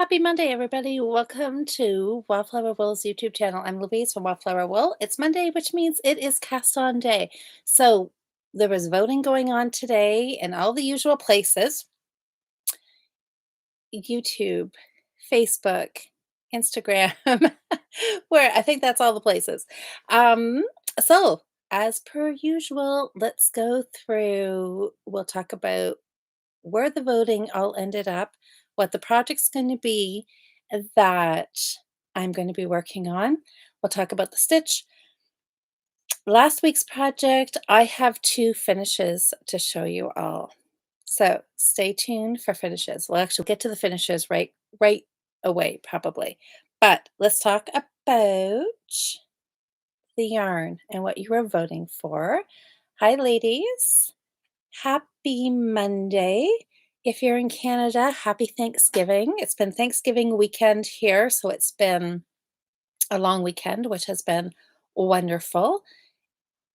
Happy Monday, everybody. Welcome to Wildflower Wool's YouTube channel. I'm Louise from Wildflower Wool. It's Monday, which means it is cast on day. So there was voting going on today in all the usual places: YouTube, Facebook, Instagram, where I think that's all the places. Um, so as per usual, let's go through. We'll talk about where the voting all ended up, what the project's going to be that I'm going to be working on. We'll talk about the stitch. Last week's project, I have two finishes to show you all. So stay tuned for finishes. We'll actually get to the finishes right away, probably. But let's talk about the yarn and what you are voting for. Hi, ladies. Happy Monday. If you're in Canada, happy Thanksgiving. It's been Thanksgiving weekend here, so it's been a long weekend, which has been wonderful.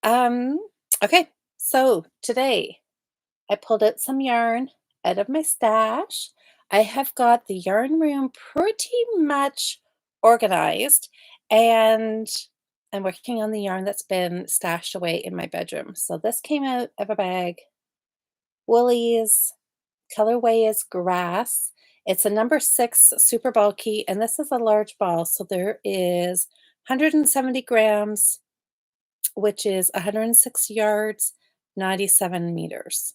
Um, okay, so today I pulled out some yarn out of my stash. I have got the yarn room pretty much organized, and I'm working on the yarn that's been stashed away in my bedroom. So this came out of a bag. Woolies. Colorway is grass. It's a number 6 super bulky, and this is a large ball. So there is 170 grams, which is 106 yards, 97 meters.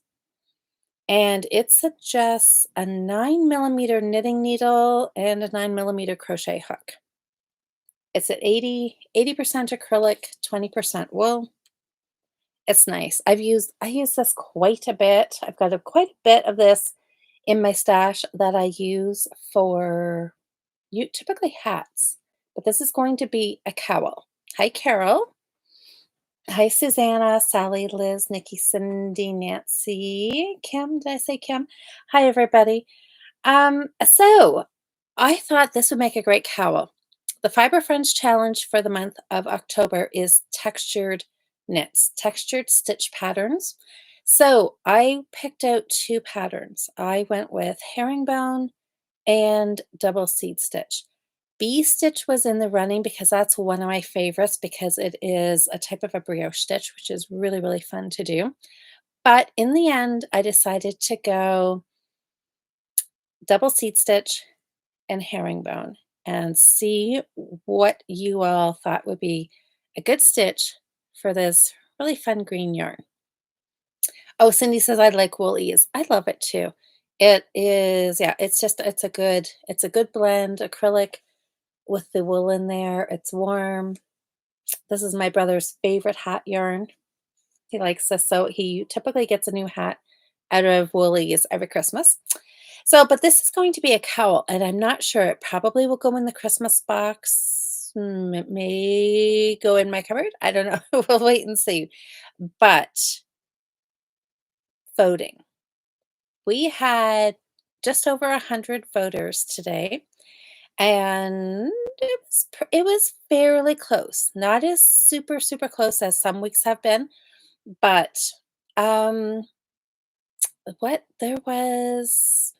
And it suggests a 9 millimeter knitting needle and a 9 millimeter crochet hook. It's at 80% acrylic, 20% wool. It's nice. I use this quite a bit. I've got quite a bit of this in my stash that I use for typically hats, but this is going to be a cowl. Hi, Carol. Hi, Susanna, Sally, Liz, Nikki, Cindy, Nancy, Kim. Did I say Kim? Hi, everybody. So I thought this would make a great cowl. The Fiber Friends challenge for the month of October is textured knits, textured stitch patterns. So I picked out two patterns. I went with herringbone and double seed stitch. Bee stitch was in the running because that's one of my favorites because it is a type of a brioche stitch, which is really, really fun to do. But in the end, I decided to go double seed stitch and herringbone and see what you all thought would be a good stitch for this really fun green yarn. Oh, Cindy says I like wool ease. I love it too. It is, yeah, it's a good blend, acrylic with the wool in there. It's warm. This is my brother's favorite hat yarn. He likes this, so he typically gets a new hat out of Woolies every Christmas. So, but this is going to be a cowl, and I'm not sure. It probably will go in the Christmas box. It may go in my cupboard. I don't know. We'll wait and see. But voting. We had just over 100 voters today, and it was fairly close. Not as super close as some weeks have been, but um what there was,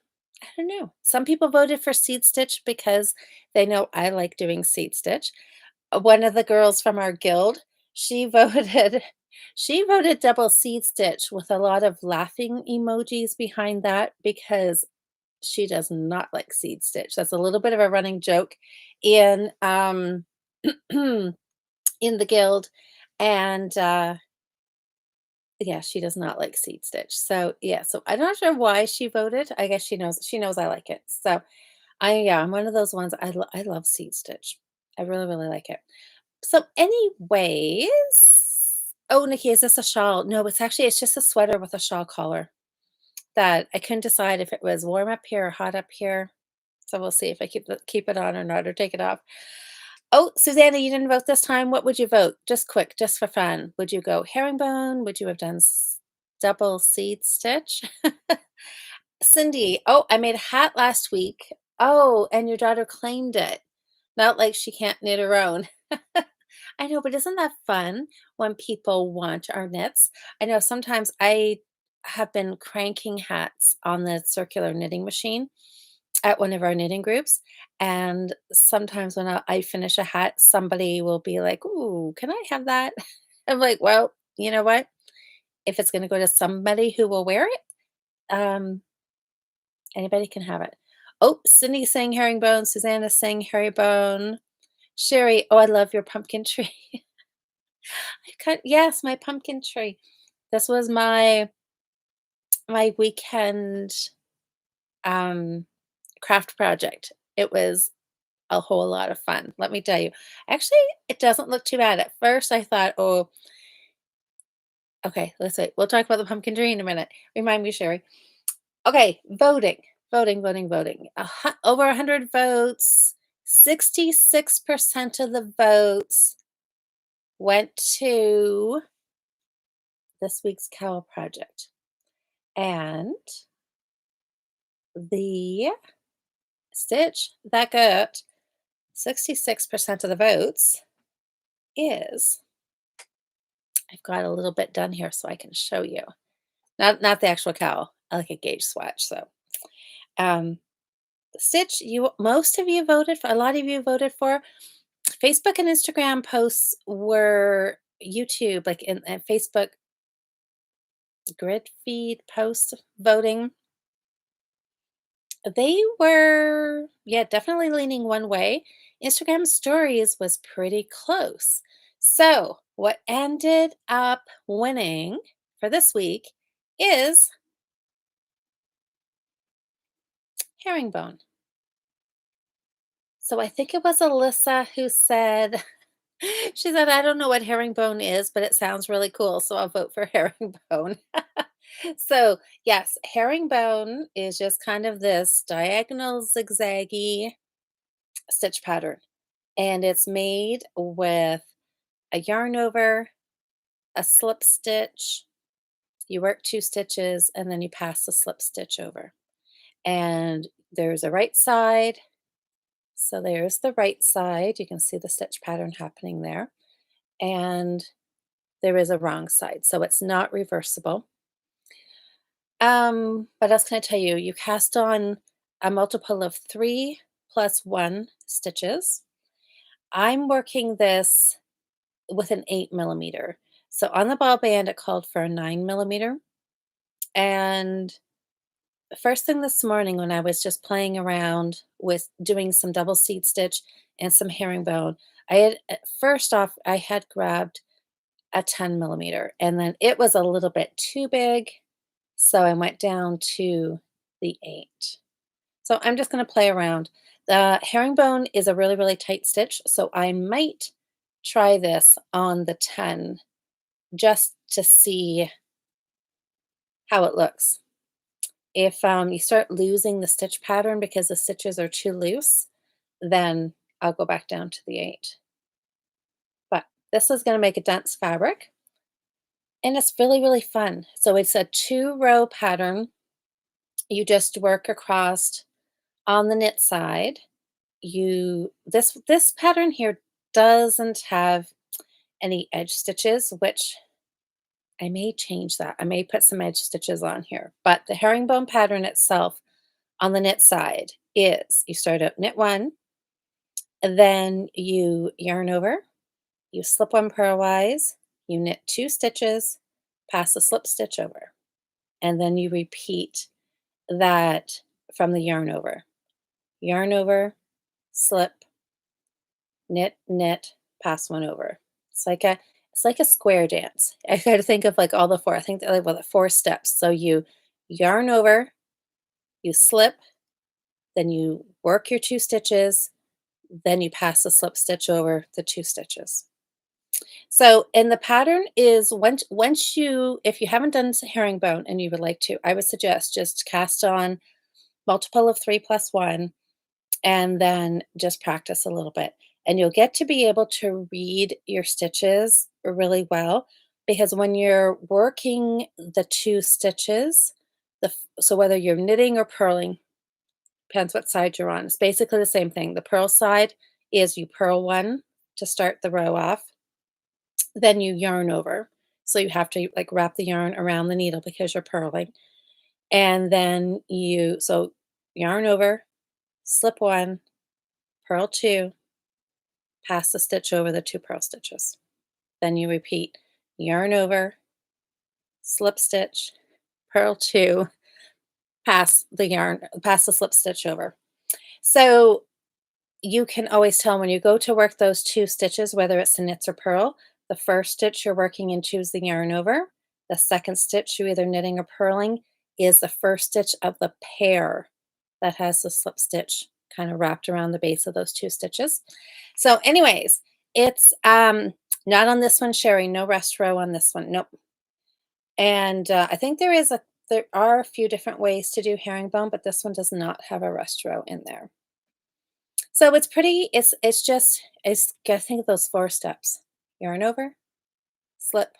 I don't know. Some people voted for seed stitch because they know I like doing seed stitch. One of the girls from our guild, she voted she voted double seed stitch with a lot of laughing emojis behind that because she does not like seed stitch. That's a little bit of a running joke in in the guild, and yeah, she does not like seed stitch. So, yeah, so I'm not sure why she voted. I guess she knows I like it. So, I'm one of those ones. I love seed stitch. I really, really like it. So, anyways, oh, Nikki, is this a shawl? No, it's just a sweater with a shawl collar that I couldn't decide if it was warm up here or hot up here. So we'll see if I keep it on or not, or take it off. Oh, Susanna, you didn't vote this time. What would you vote? Just quick, just for fun. Would you go herringbone? Would you have done double seed stitch? Cindy, oh, I made a hat last week. Oh, and your daughter claimed it. Not like she can't knit her own. I know, but isn't that fun when people want our knits? I know sometimes I have been cranking hats on the circular knitting machine, at one of our knitting groups, and sometimes when I finish a hat, somebody will be like, "Ooh, can I have that?" I'm like, "Well, you know what? If it's gonna go to somebody who will wear it, um, anybody can have it." Oh, Cindy's saying herringbone, Susanna's saying herringbone, Sherry, oh, I love your pumpkin tree. I cut yes, my pumpkin tree. This was my weekend, um, craft project. It was a whole lot of fun, let me tell you. Actually, it doesn't look too bad. At first, I thought, "Oh, okay, let's wait. We'll talk about the pumpkin tree in a minute." Remind me, Sherry. Okay, voting, voting. Over 100 votes. 66% of the votes went to this week's cowl project. And the stitch that got 66% of the votes is I've got a little bit done here so I can show you. Not the actual cowl, I like a gauge swatch, so, um, the stitch most of you voted for a lot of you voted for. Facebook and Instagram posts were YouTube, like, in Facebook grid feed post voting, they were, yeah, definitely leaning one way. Instagram stories was pretty close. So, what ended up winning for this week is herringbone. So, I think it was Alyssa who said, she said, I don't know what herringbone is, but it sounds really cool. So, I'll vote for herringbone. So, yes, herringbone is just kind of this diagonal zigzaggy stitch pattern. And it's made with a yarn over, a slip stitch, you work 2 stitches, and then you pass the slip stitch over. And there's a right side, so there's the right side, you can see the stitch pattern happening there, and there is a wrong side, so it's not reversible. What else can I tell you? You cast on a multiple of 3 plus 1 stitches. I'm working this with an 8 millimeter. So on the ball band, it called for a 9 millimeter. And first thing this morning, when I was just playing around with doing some double seed stitch and some herringbone, I had first off, I had grabbed a 10 millimeter and then it was a little bit too big. So I went down to the 8. So I'm just going to play around. The herringbone is a really, really tight stitch. So I might try this on the 10 just to see how it looks. If you start losing the stitch pattern because the stitches are too loose, then I'll go back down to the 8. But this is going to make a dense fabric and it's really, really fun. So it's a 2-row pattern. You just work across on the knit side. This pattern here doesn't have any edge stitches, which I may change that. I may put some edge stitches on here, but the herringbone pattern itself on the knit side is you start out knit 1, and then you yarn over, you slip 1 purlwise, you knit 2 stitches, pass a slip stitch over, and then you repeat that from the yarn over, slip, knit, knit, pass 1 over. It's like a square dance. I got to think of like all the 4. I think they're like, well, the 4 steps. So you yarn over, you slip, then you work your 2 stitches, then you pass the slip stitch over the 2 stitches. So, and the pattern is once you, if you haven't done herringbone and you would like to, I would suggest just cast on multiple of 3 plus 1 and then just practice a little bit. And you'll get to be able to read your stitches really well because when you're working the 2 stitches, so whether you're knitting or purling, depends what side you're on. It's basically the same thing. The purl side is you purl 1 to start the row off, then you yarn over. So you have to like wrap the yarn around the needle because you're purling. And then so yarn over, slip 1, purl 2, pass the stitch over the 2 purl stitches. Then you repeat yarn over, slip stitch, purl 2, pass the slip stitch over. So you can always tell when you go to work those 2 stitches, whether it's the knits or purl, the first stitch you're working into is the yarn over. The second stitch you're either knitting or purling is the first stitch of the pair that has the slip stitch kind of wrapped around the base of those 2 stitches. So anyways, it's not on this one, Sherry, no rest row on this one. Nope. And I think there are a few different ways to do herringbone, but this one does not have a rest row in there. So it's pretty, it's just, it's gotta think of those 4 steps. Yarn over, slip,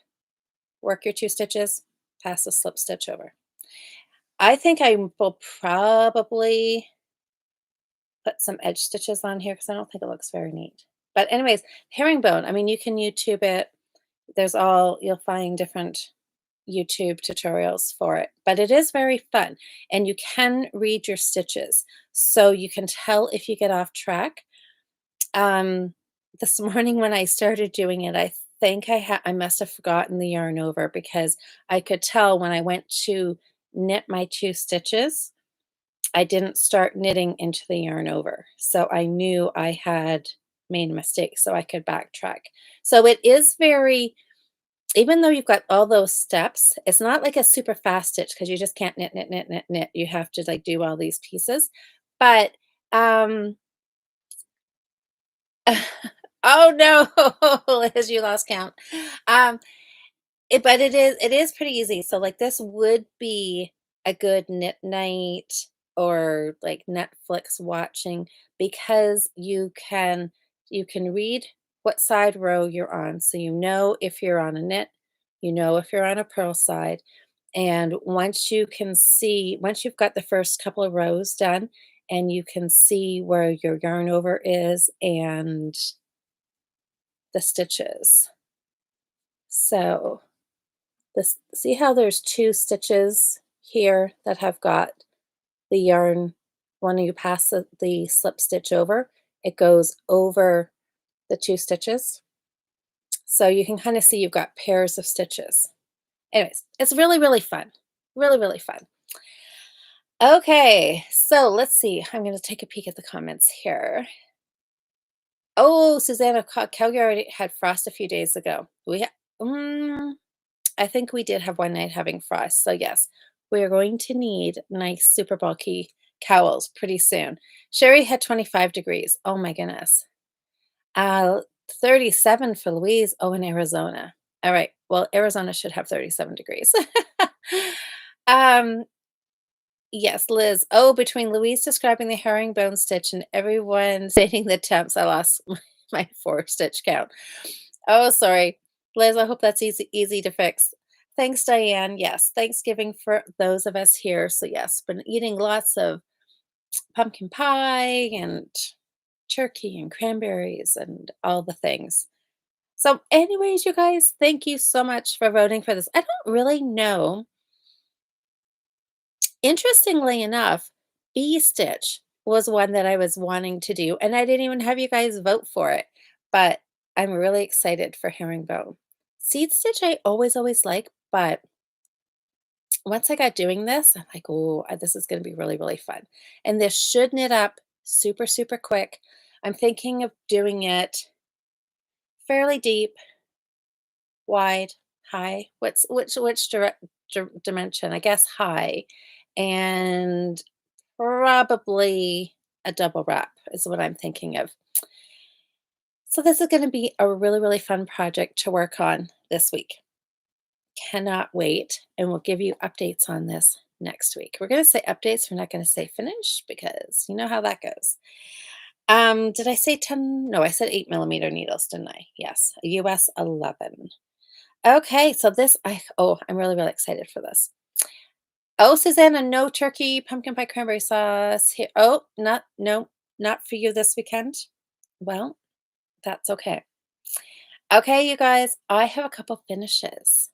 work your 2 stitches, pass the slip stitch over. I think I will probably put some edge stitches on here because I don't think it looks very neat. But anyways, herringbone, I mean, you can YouTube it. You'll find different YouTube tutorials for it, but it is very fun and you can read your stitches. So you can tell if you get off track. Um, this morning when I started doing it, I think I must have forgotten the yarn over because I could tell when I went to knit my 2 stitches, I didn't start knitting into the yarn over. So I knew I had made a mistake so I could backtrack. So it is very, even though you've got all those steps, it's not like a super fast stitch because you just can't knit, knit, knit, knit, knit. You have to like do all these pieces. But um oh no, Liz, you lost count. Um but it is pretty easy. So like this would be a good knit night or like Netflix watching because you can read what side row you're on. So you know if you're on a knit, you know if you're on a purl side. And once you've got the first couple of rows done and you can see where your yarn over is and the stitches. So this, see how there's 2 stitches here that have got the yarn when you pass the slip stitch over, it goes over the 2 stitches. So you can kind of see you've got pairs of stitches. Anyways, it's really, really fun. Really, really fun. Okay, so let's see. I'm going to take a peek at the comments here. Oh, Susanna, Calgary already had frost a few days ago. I think we did have one night having frost. So yes, we are going to need nice, super bulky cowls pretty soon. Sherry had 25 degrees. Oh my goodness. 37 for Louise. Oh, in Arizona. All right. Well, Arizona should have 37 degrees. um, yes, Liz. Oh, between Louise describing the herringbone stitch and everyone stating the temps, I lost my 4 stitch count. Oh, sorry. Liz, I hope that's easy to fix. Thanks, Diane. Yes, Thanksgiving for those of us here. So yes, been eating lots of pumpkin pie and turkey and cranberries and all the things. So anyways, you guys, thank you so much for voting for this. I don't really know. Interestingly enough, bee stitch was one that I was wanting to do, and I didn't even have you guys vote for it, but I'm really excited for herringbone. Seed stitch I always like, but once I got doing this, I'm like, oh, this is going to be really, really fun. And this should knit up super, super quick. I'm thinking of doing it fairly deep, wide, high. Which dimension? I guess high, and probably a double wrap is what I'm thinking of. So this is going to be a really, really fun project to work on this week. Cannot wait, and we'll give you updates on this next week. We're going to say updates. We're not going to say finish because you know how that goes. Did I say 10? No, I said 8mm needles, didn't I? Yes, US 11. Okay, so I'm really, really excited for this. Oh, Susanna, no turkey, pumpkin pie, cranberry sauce here. Oh, not for you this weekend. Well, that's okay. Okay, you guys, I have a couple finishes.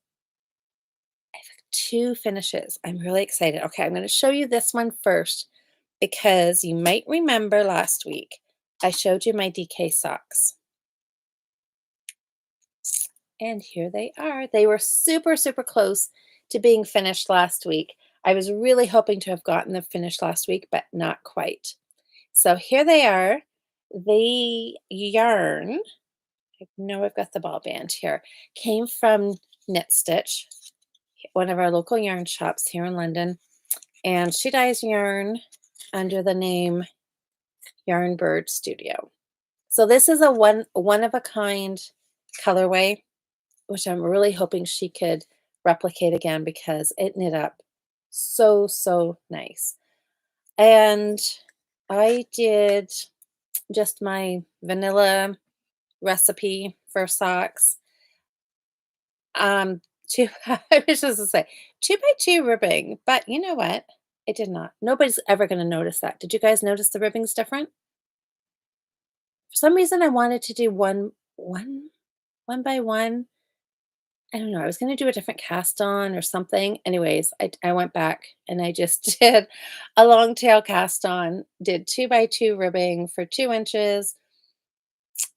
I have 2 finishes. I'm really excited. Okay, I'm going to show you this one first because you might remember last week I showed you my DK socks. And here they are. They were super, super close to being finished last week. I was really hoping to have gotten them finished last week, but not quite. So here they are. The yarn, I know I've got the ball band here, came from Knit Stitch, one of our local yarn shops here in London. And she dyes yarn under the name Yarn Bird Studio. So this is a one of a kind colorway, which I'm really hoping she could replicate again because it knit up so, so nice. And I did just my vanilla recipe for socks. Two, I was just to say 2 by 2 ribbing, but you know what? It did not. Nobody's ever going to notice that. Did you guys notice the ribbing's different? For some reason, I wanted to do one by one. I don't know, I was gonna do a different cast on or something. Anyways, I went back and I just did a long tail cast on, did 2 by 2 ribbing for 2 inches.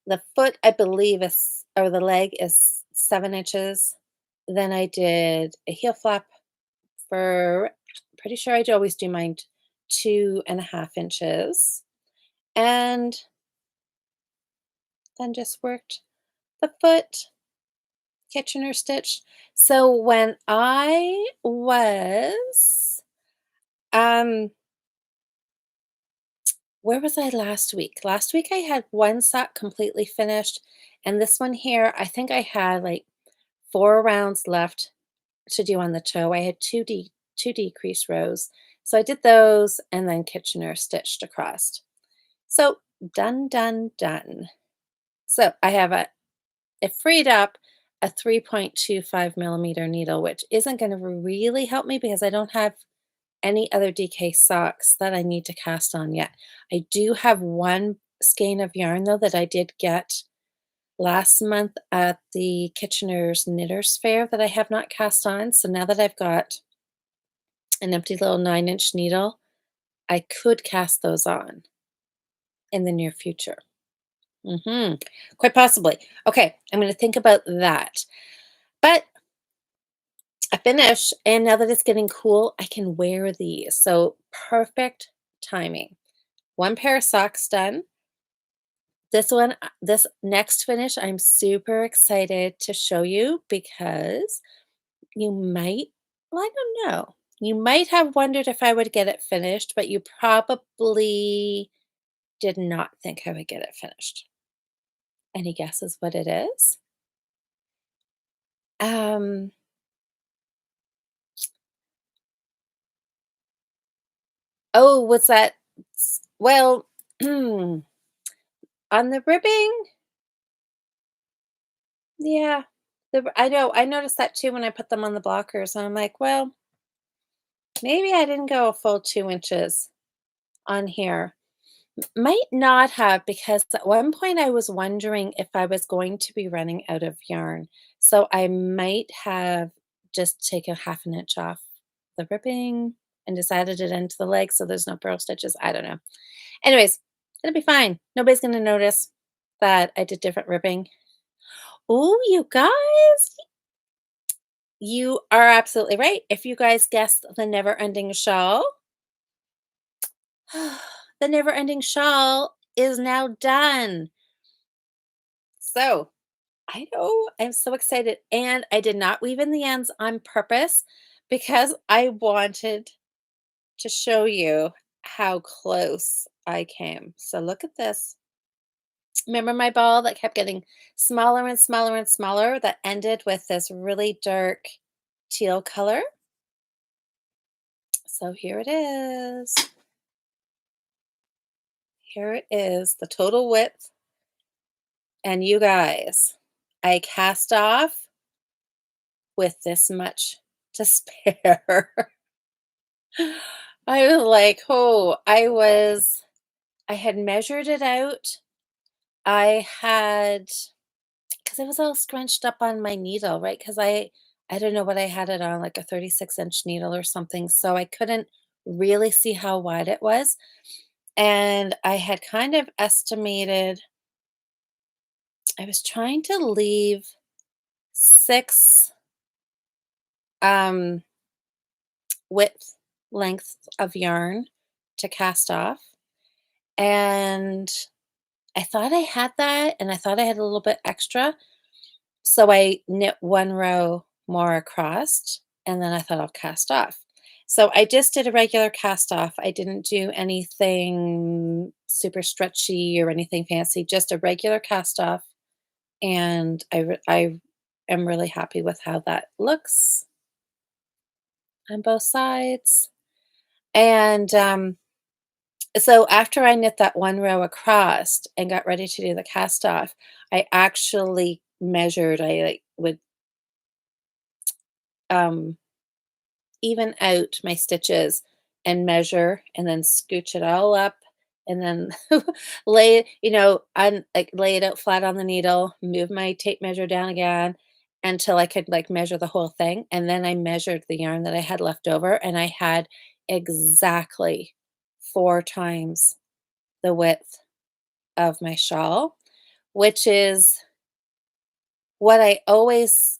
The foot, I believe, is or the leg is 7 inches. Then I did a heel flap for pretty sure I always do mine 2.5 inches, and then just worked the foot Kitchener stitch. So when I was, um, where was I last week? Last week I had one sock completely finished, and this one here, I think I had like 4 rounds left to do on the toe. I had two decrease rows, so I did those and then Kitchener stitched across. So done, done, done. So I have it freed up a 3.25 millimeter needle, which isn't going to really help me because I don't have any other DK socks that I need to cast on yet. I do have one skein of yarn though that I did get last month at the Kitchener's Knitters Fair that I have not cast on. So now that I've got an empty little 9-inch needle, I could cast those on in the near future. Quite possibly. Okay, I'm going to think about that. But I finished, and now that it's getting cool, I can wear these. So perfect timing. One pair of socks done. This one, this next finish, I'm super excited to show you because you might, well, I don't know. You might have wondered if I would get it finished, but you probably did not think I would get it finished. Any guesses what it is? Um, oh, what's that? Well, on the ribbing, yeah. I know, I noticed that too when I put them on the blockers, and I'm like, "Well, maybe I didn't go a full 2 inches on here." Might not have, because at one point I was wondering if I was going to be running out of yarn, so I might have just taken 1/2 inch off the ribbing and just added it into the leg so there's no purl stitches, I don't know. Anyways, it'll be fine. Nobody's gonna notice that I did different ribbing. Oh, you guys, you are absolutely right. If you guys guessed the never ending shawl, the never ending shawl is now done. So I know I'm so excited. And I did not weave in the ends on purpose because I wanted to show you how close I came. So look at this. Remember my ball that kept getting smaller and smaller and smaller that ended with this really dark teal color? So here it is. Here it is, the total width. And you guys, I cast off with this much to spare. I was like, "Oh," I had measured it out. I had, because it was all scrunched up on my needle, right? Because I don't know what I had it on, like a 36-inch needle or something, so I couldn't really see how wide it was. And I had kind of estimated, I was trying to leave 6 um, width lengths of yarn to cast off. And I thought I had that, and I thought I had a little bit extra. So I knit 1 row more across, and then I thought I'll cast off. So I just did a regular cast off. I didn't do anything super stretchy or anything fancy, just a regular cast off, and I am really happy with how that looks on both sides. And, so after I knit that 1 row across and got ready to do the cast off, I actually measured. I, like, would, um even out my stitches and measure and then scooch it all up and then lay it, lay it out flat on the needle, move my tape measure down again until I could like measure the whole thing. And then I measured the yarn that I had left over and I had exactly 4 times the width of my shawl, which is what I always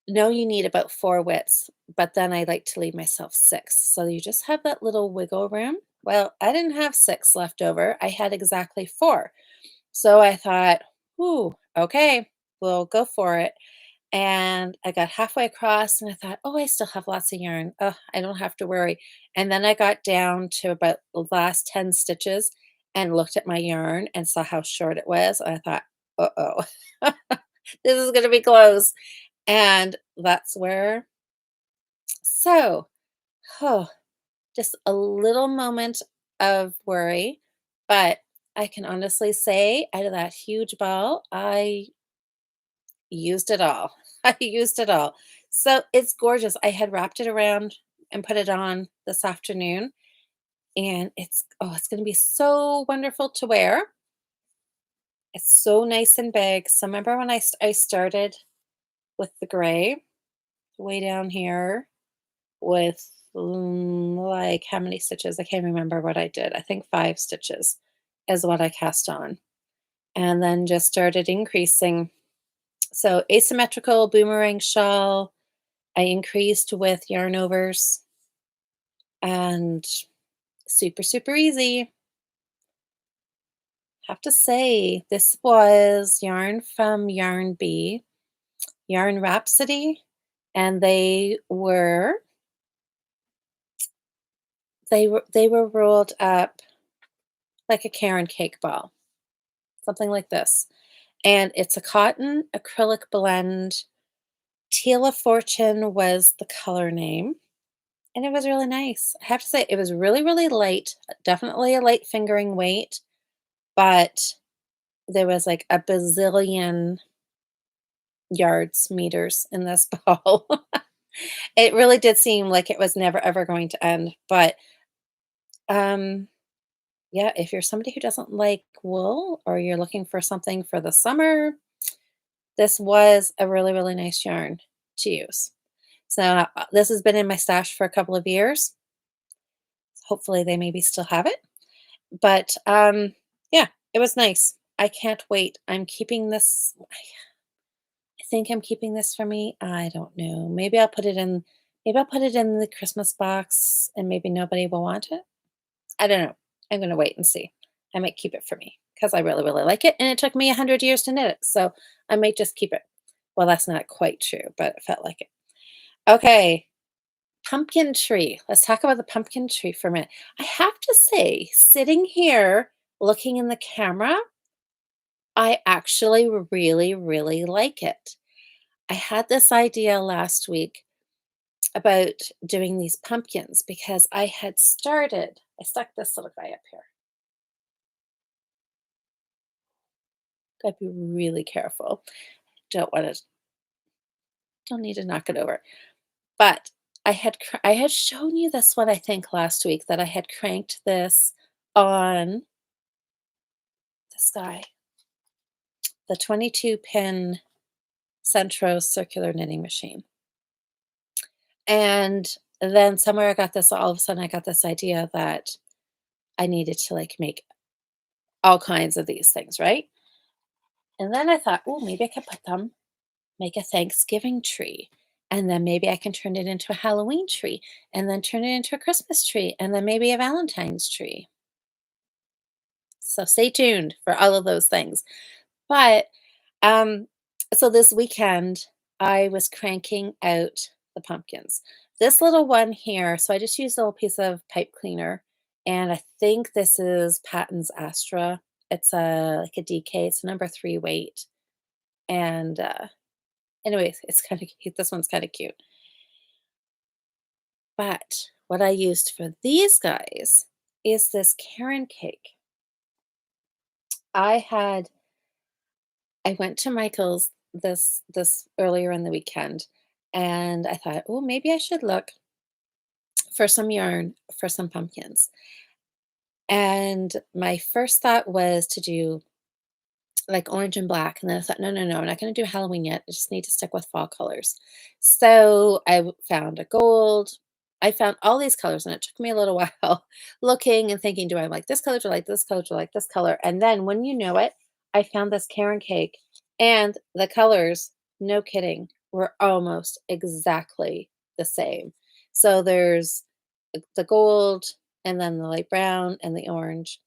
know you need about 4 widths, but then I like to leave myself 6. So you just have that little wiggle room. Well, I didn't have 6 left over. I had exactly 4. So I thought, "Ooh, okay, we'll go for it." And I got halfway across and I thought, "Oh, I still have lots of yarn. Oh, I don't have to worry." And then I got down to about the last 10 stitches and looked at my yarn and saw how short it was. And I thought, "Uh-oh, this is going to be close." And that's where, so, oh, just a little moment of worry, but I can honestly say out of that huge ball, I used it all. I used it all. So it's gorgeous. I had wrapped it around and put it on this afternoon, and it's going to be so wonderful to wear. It's so nice and big. So remember when I started with the gray way down here with, like, how many stitches? I can't remember what I did. I think 5 stitches is what I cast on, and then just started increasing. So asymmetrical boomerang shawl, I increased with yarn overs, and super, super easy. Have to say, this was yarn from Yarn Bee, Yarn Rhapsody, and they were rolled up like a Karen cake ball, something like this. And it's a cotton acrylic blend. Teal of Fortune was the color name, and it was really nice. I have to say, it was really, really light, definitely a light fingering weight, but there was like a bazillion yards, meters in this ball. It really did seem like it was never ever going to end. But um, yeah, if you're somebody who doesn't like wool or you're looking for something for the summer, this was a really, really nice yarn to use. So, this has been in my stash for a couple of years. Hopefully, they maybe still have it. But, yeah, it was nice. I can't wait. I think I'm keeping this for me. I don't know. Maybe I'll put it in the Christmas box and maybe nobody will want it. I don't know. I'm gonna wait and see. I might keep it for me because I really, really like it, and it took me 100 years to knit it, so I might just keep it. Well, that's not quite true, but it felt like it. Okay, pumpkin tree. Let's talk about the pumpkin tree for a minute. I have to say, sitting here looking in the camera, I actually really, really like it. I had this idea last week about doing these pumpkins because I stuck this little guy up here. Gotta be really careful. Don't want to, don't need to knock it over. But I had shown you this one, I think, last week, that I had cranked this on this guy, the 22 pin Centro circular knitting machine. And then somewhere I got this all of a sudden I got this idea that I needed to, like, make all kinds of these things, right? And then I thought, "Oh, maybe I could put them make a Thanksgiving tree, and then maybe I can turn it into a Halloween tree, and then turn it into a Christmas tree, and then maybe a Valentine's tree." So stay tuned for all of those things. But, um, so this weekend, I was cranking out the pumpkins. This little one here, so I just used a little piece of pipe cleaner, and I think this is Patton's Astra. It's a like a DK. It's a number 3 weight, and, anyways, it's kinda cute. This one's kinda cute. But what I used for these guys is this Karen cake. I had I went to Michael's this earlier in the weekend, and I thought, "Oh, maybe I should look for some yarn for some pumpkins." And my first thought was to do like orange and black, and then I thought, "No, no, no, I'm not gonna do Halloween yet. I just need to stick with fall colors." So found a gold. I found all these colors, and it took me a little while looking and thinking, "Do I like this color? Do I like this color? Do I like this color?" And then, when you know it, I found this Karen cake, and the colors, no kidding, were almost exactly the same. So there's the gold, and then the light brown, and the orange,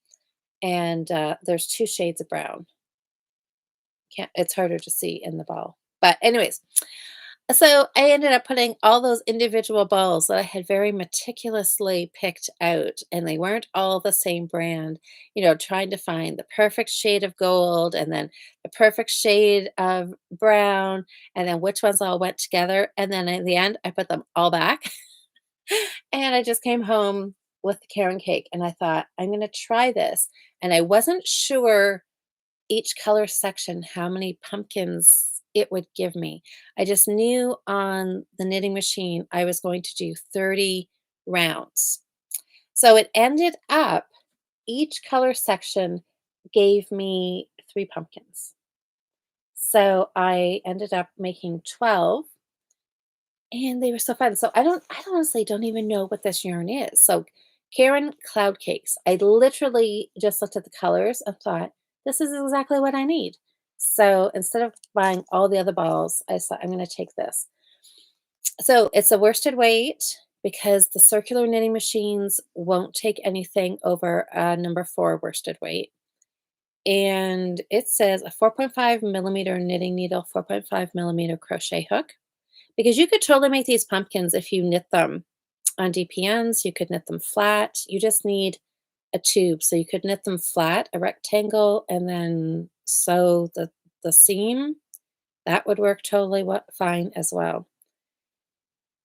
and there's 2 shades of brown. Can't it's harder to see in the ball. But anyways, so I ended up putting all those individual balls that I had very meticulously picked out, and they weren't all the same brand, trying to find the perfect shade of gold and then the perfect shade of brown, and then which ones all went together. And then in the end, I put them all back. And I just came home with the Karen cake and I thought, I'm going to try this. And I wasn't sure each color section how many pumpkins it would give me. I just knew on the knitting machine I was going to do 30 rounds. So it ended up each color section gave me 3 pumpkins. So I ended up making 12 and they were so fun. So I honestly don't even know what this yarn is. So Karen Cloud Cakes. I literally just looked at the colors and thought, this is exactly what I need. So instead of buying all the other balls, I thought I'm going to take this. So it's a worsted weight because the circular knitting machines won't take anything over a number 4 worsted weight. And it says a 4.5 millimeter knitting needle, 4.5 millimeter crochet hook. Because you could totally make these pumpkins if you knit them on DPNs, you could knit them flat. You just need a tube. So you could knit them flat, a rectangle, and then sew the seam. That would work totally fine as well.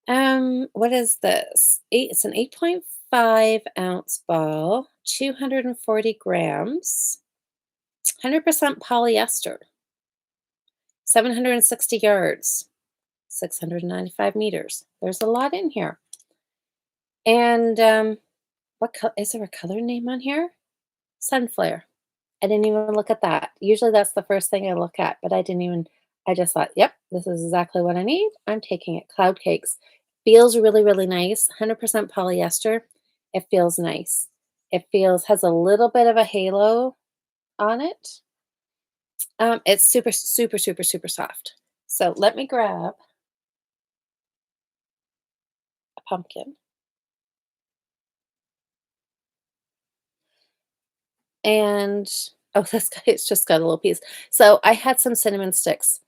What is this? It's an 8.5-ounce ball, 240 grams, 100% polyester, 760 yards, 695 meters. There's a lot in here. And is there a color name on here? Sunflare. I didn't even look at that. Usually that's the first thing I look at, but I didn't even, I just thought, yep, this is exactly what I need. I'm taking it. Cloud Cakes. Feels really, really nice. 100% polyester. It feels nice. Has a little bit of a halo on it. It's super, super, super, super soft. So let me grab a pumpkin. And oh, this guy has just got a little piece. So I had some cinnamon sticks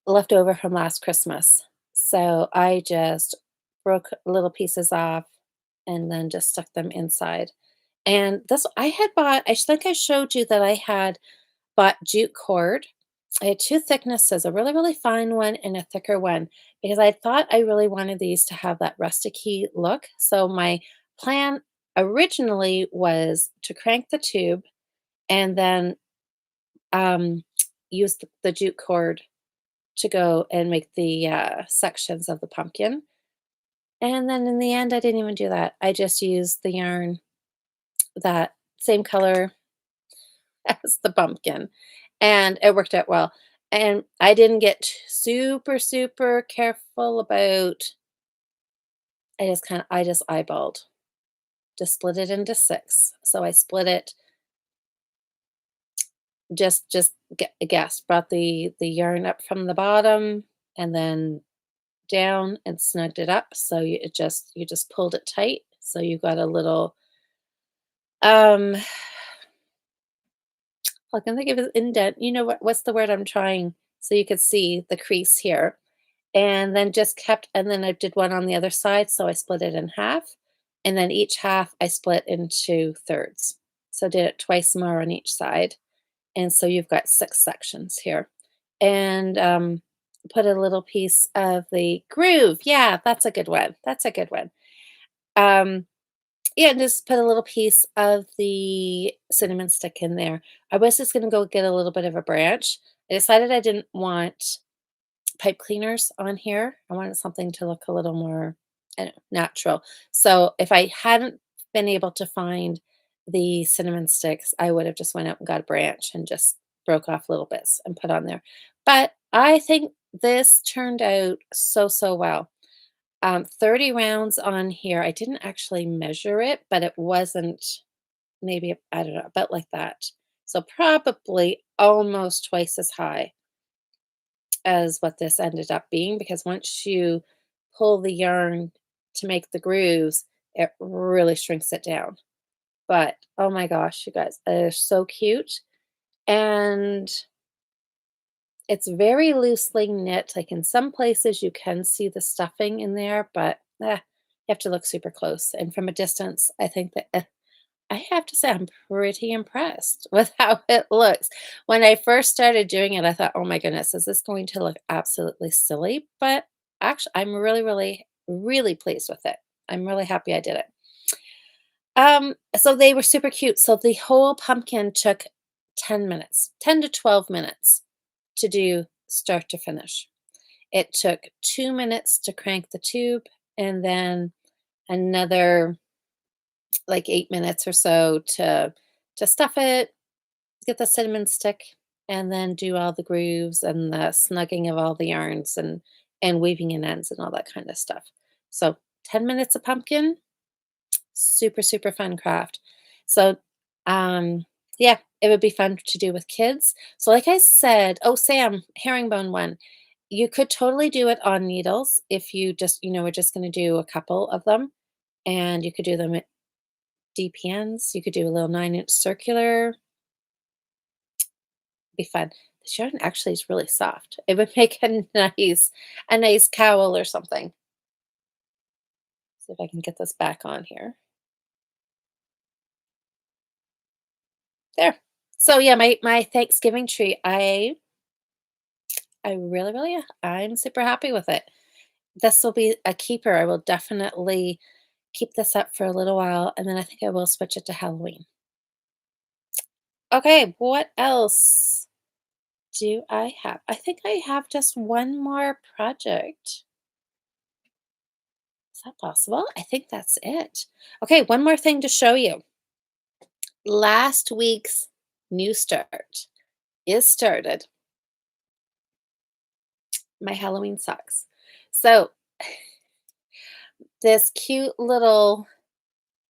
left over from last Christmas. So I just broke little pieces off and then just stuck them inside. And this I had bought, I think I showed you that I had bought jute cord. I had 2 thicknesses, a really, really fine one and a thicker one, because I thought I really wanted these to have that rusticy look. So my plan originally was to crank the tube and then um, use the jute cord to go and make the sections of the pumpkin. And then in the end, I didn't even do that. I just used the yarn that same color as the pumpkin, and it worked out well. And I didn't get super, super careful about I just eyeballed, just split it into 6. So I split it just guessed, brought the yarn up from the bottom and then down and snugged it up, so you just pulled it tight, so you got a little, um, I can think of an indent, you know what's the word I'm trying so you could see the crease here, and then just kept and then I did one on the other side, so I split it in half, and then each half I split into thirds. So did it twice more on each side, and so you've got 6 sections here. And, put a little piece of the groove, yeah, that's a good one, that's a good one. Um, yeah, and just put a little piece of the cinnamon stick in there. I was just gonna go get a little bit of a branch. I decided I didn't want pipe cleaners on here. I wanted something to look a little more, I don't know, natural. So if I hadn't been able to find the cinnamon sticks, I would have just went out and got a branch and just broke off little bits and put on there. But I think this turned out so, so well. 30 rounds on here. I didn't actually measure it, but it wasn't maybe, I don't know, about like that. So probably almost twice as high as what this ended up being because once you pull the yarn to make the grooves, it really shrinks it down. But oh my gosh, you guys, they're so cute. And it's very loosely knit. Like in some places, you can see the stuffing in there, but you have to look super close. And from a distance, I think that I have to say I'm pretty impressed with how it looks. When I first started doing it, I thought, "Oh my goodness, is this going to look absolutely silly?" But actually, I'm really, really, really pleased with it. I'm really happy I did it. So they were super cute. So the whole pumpkin took 10 minutes, 10 to 12 minutes to do start to finish. It took 2 minutes to crank the tube and then another like 8 minutes or so to stuff it, get the cinnamon stick, and then do all the grooves and the snugging of all the yarns and weaving in ends and all that kind of stuff. So 10 minutes of pumpkin, super, super fun craft. So, um, yeah, it would be fun to do with kids. So, like I said, oh, Sam, herringbone one. You could totally do it on needles if you just, we're just going to do a couple of them and you could do them at DPNs. You could do a little 9-inch circular, be fun. The yarn actually is really soft. It would make a nice cowl or something. See if I can get this back on here. There. So yeah, my Thanksgiving tree, I really, really I'm super happy with it. This will be a keeper. I will definitely keep this up for a little while, and then I think I will switch it to Halloween. Okay, what else do I have? I think I have just one more project. Is that possible? I think that's it. Okay, one more thing to show you. Last week's new start is started. My Halloween socks. So this cute little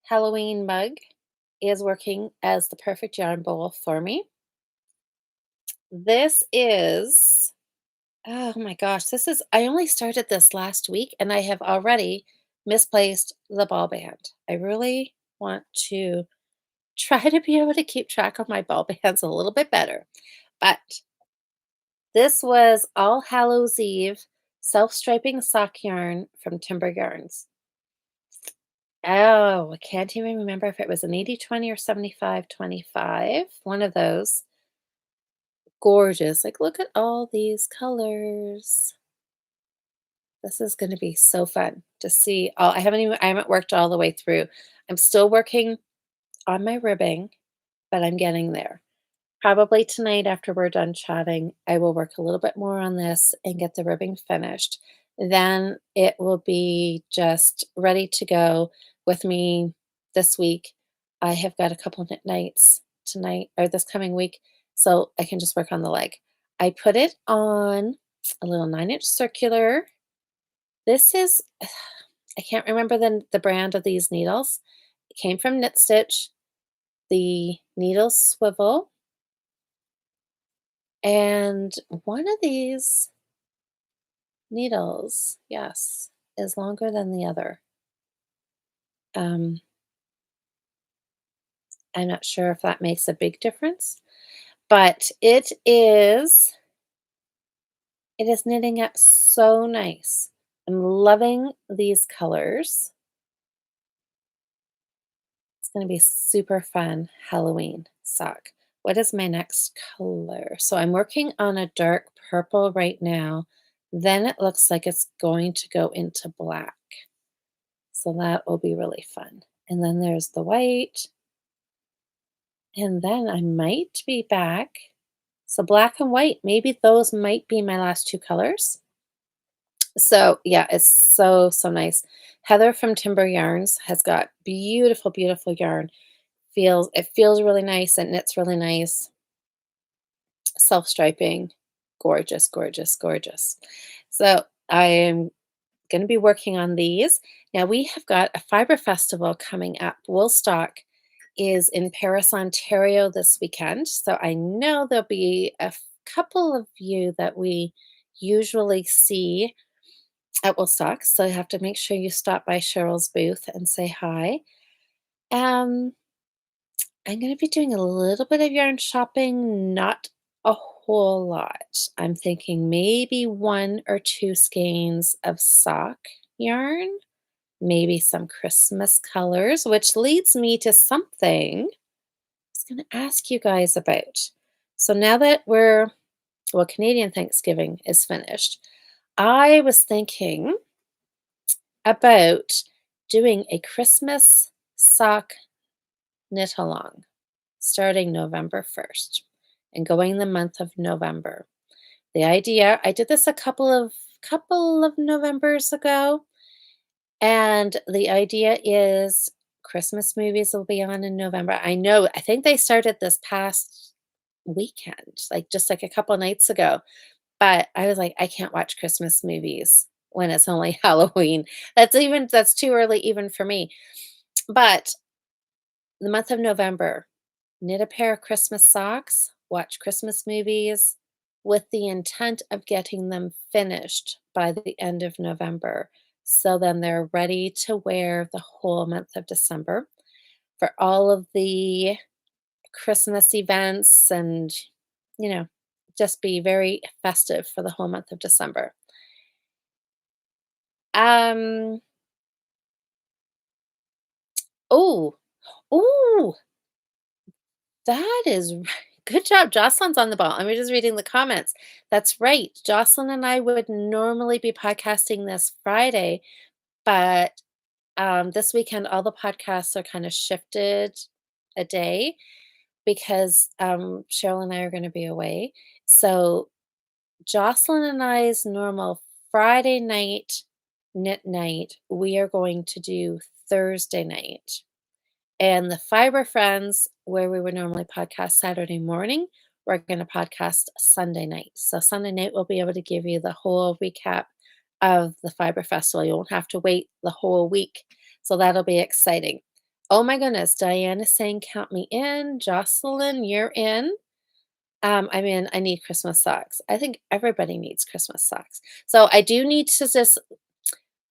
Halloween mug is working as the perfect yarn bowl for me. This is, oh my gosh, I only started this last week and I have already misplaced the ball band. I really want to try to be able to keep track of my ball bands a little bit better. But this was All Hallows Eve self-striping sock yarn from Timber Yarns. Oh, I can't even remember if it was an 80/20 or 75/25. One of those. Gorgeous. Like, look at all these colors. This is gonna be so fun to see all I haven't worked all the way through. I'm still working on my ribbing, but I'm getting there. Probably tonight after we're done chatting, I will work a little bit more on this and get the ribbing finished. Then it will be just ready to go with me this week. I have got a couple knit nights tonight or this coming week, so I can just work on the leg. I put it on a little 9-inch circular. This is I can't remember the brand of these needles. It came from Knit Stitch. The needles swivel, and one of these needles, yes, is longer than the other. Um, I'm not sure if that makes a big difference, but it is knitting up so nice. I'm loving these colors. It's gonna be super fun Halloween sock. What is my next color? So I'm working on a dark purple right now. Then it looks like it's going to go into black. So that will be really fun. And then there's the white. And then I might be back. So black and white, maybe those might be my last two colors. So yeah, it's so, so nice. Heather from Timber Yarns has got beautiful, beautiful yarn. It feels really nice and knits really nice. Self-striping. Gorgeous, gorgeous, gorgeous. So I am going to be working on these. Now we have got a fiber festival coming up. Woolstock is in Paris, Ontario this weekend. So I know there'll be couple of you that we usually see at Woolstock. So you have to make sure you stop by Cheryl's booth and say hi. Um, I'm going to be doing a little bit of yarn shopping, not a whole lot. I'm thinking maybe one or two skeins of sock yarn, maybe some Christmas colors, which leads me to something I was going to ask you guys about. So now that Canadian Thanksgiving is finished, I was thinking about doing a Christmas sock knit along starting November 1st and going the month of November. The idea, I did this a couple of Novembers ago, and the idea is Christmas movies will be on in November. I think they started this past weekend, like just like a couple nights ago, but I was like, I can't watch Christmas movies when it's only Halloween. That's too early even for me. But the month of November, knit a pair of Christmas socks, watch Christmas movies with the intent of getting them finished by the end of November. So then they're ready to wear the whole month of December for all of the Christmas events and, you know, just be very festive for the whole month of December. Um, oh, oh, that is good job. Jocelyn's on the ball. I'm just reading the comments. That's right. Jocelyn and I would normally be podcasting this Friday, but this weekend all the podcasts are kind of shifted a day because Cheryl and I are going to be away. So Jocelyn and I's normal Friday night knit night, we are going to do Thursday night. And the Fiber Friends, where we would normally podcast Saturday morning, we're going to podcast Sunday night. So Sunday night, we'll be able to give you the whole recap of the Fiber Festival. You won't have to wait the whole week. So that'll be exciting. Oh my goodness. Diane is saying, count me in. Jocelyn, you're in. I'm in. I need Christmas socks. I think everybody needs Christmas socks. So I do need to just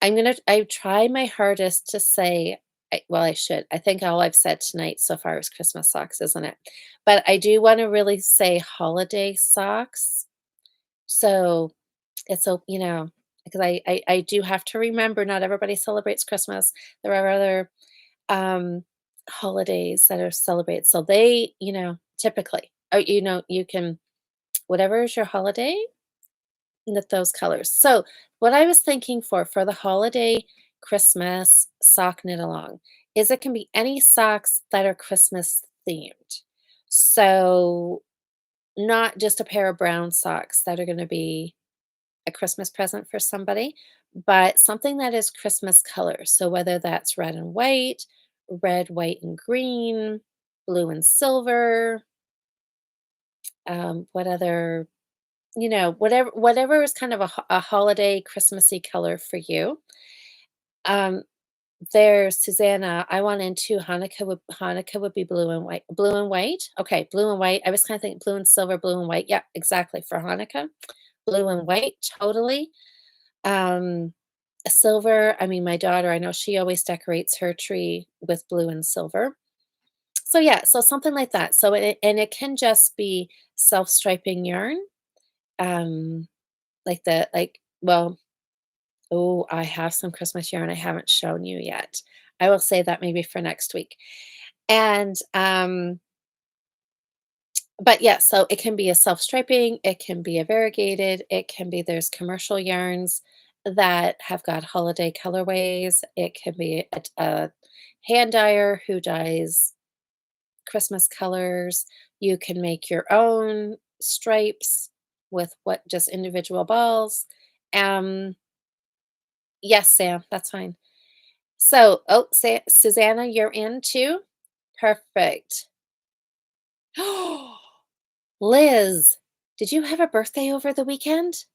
I try my hardest to say, well, I should. I think all I've said tonight so far is Christmas socks, isn't it? But I do want to really say holiday socks. So it's so, because I do have to remember not everybody celebrates Christmas. There are other holidays that are celebrated. So they, typically, you can, whatever is your holiday, knit those colors. So what I was thinking for the holiday Christmas sock knit along is it can be any socks that are Christmas themed. So not just a pair of brown socks that are going to be a Christmas present for somebody, but something that is Christmas colors. So whether that's red, white, and green, blue and silver, what other whatever is kind of a holiday Christmassy color for you. Um, there's Susanna. I want into Hanukkah would be blue and white. Blue and white? Okay, blue and white. I was kinda thinking blue and silver, blue and white. Yeah, exactly, for Hanukkah. Blue and white, totally. Um, silver, I mean, my daughter, I know she always decorates her tree with blue and silver. So, yeah, so something like that. So it can just be self-striping yarn, um, well, oh, I have some Christmas yarn I haven't shown you yet. I will say that maybe for next week. And, but yeah, so it can be a self-striping, it can be a variegated, it can be there's commercial yarns that have got holiday colorways. It can be a hand dyer who dyes Christmas colors. You can make your own stripes with what just individual balls. Um, yes, Sam, that's fine. So, oh, Susanna, you're in too? Perfect. Liz, did you have a birthday over the weekend?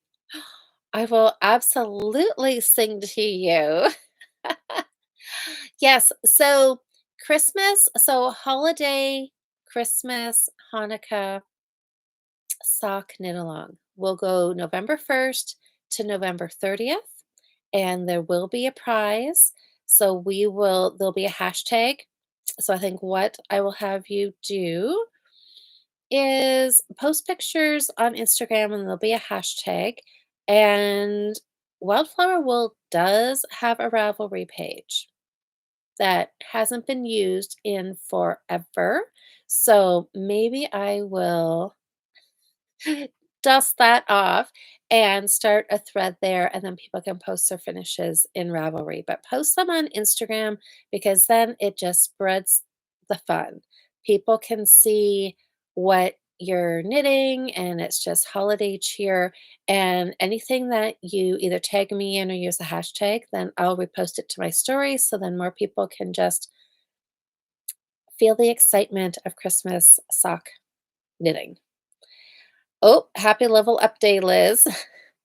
I will absolutely sing to you. Yes, so holiday, Christmas, Hanukkah, sock knit along. We'll go November 1st to November 30th, and there will be a prize. So there'll be a hashtag. So I think what I will have you do is post pictures on Instagram and there'll be a hashtag. And Wildflower Wool does have a Ravelry page that hasn't been used in forever. So maybe I will dust that off and start a thread there, and then people can post their finishes in Ravelry. But post them on Instagram because then it just spreads the fun. People can see what you're knitting, and it's just holiday cheer. And anything that you either tag me in or use a hashtag, then I'll repost it to my story so then more people can just feel the excitement of Christmas sock knitting. Oh, happy level up day, Liz.